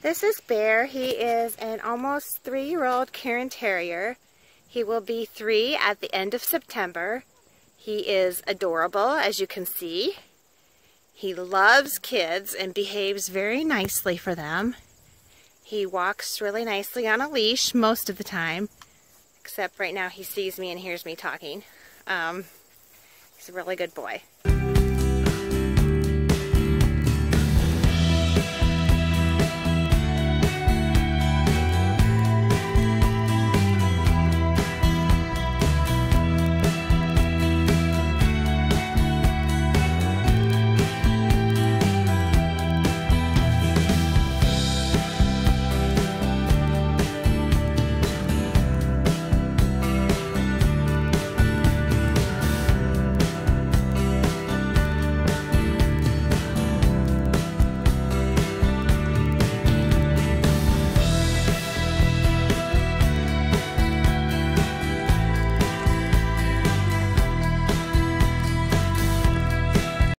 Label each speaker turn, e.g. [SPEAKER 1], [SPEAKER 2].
[SPEAKER 1] This is Bear. He is an almost 3-year-old Cairn Terrier. He will be 3 at the end of September. He is adorable, as you can see. He loves kids and behaves very nicely for them. He walks really nicely on a leash most of the time, except right now he sees me and hears me talking. He's a really good boy.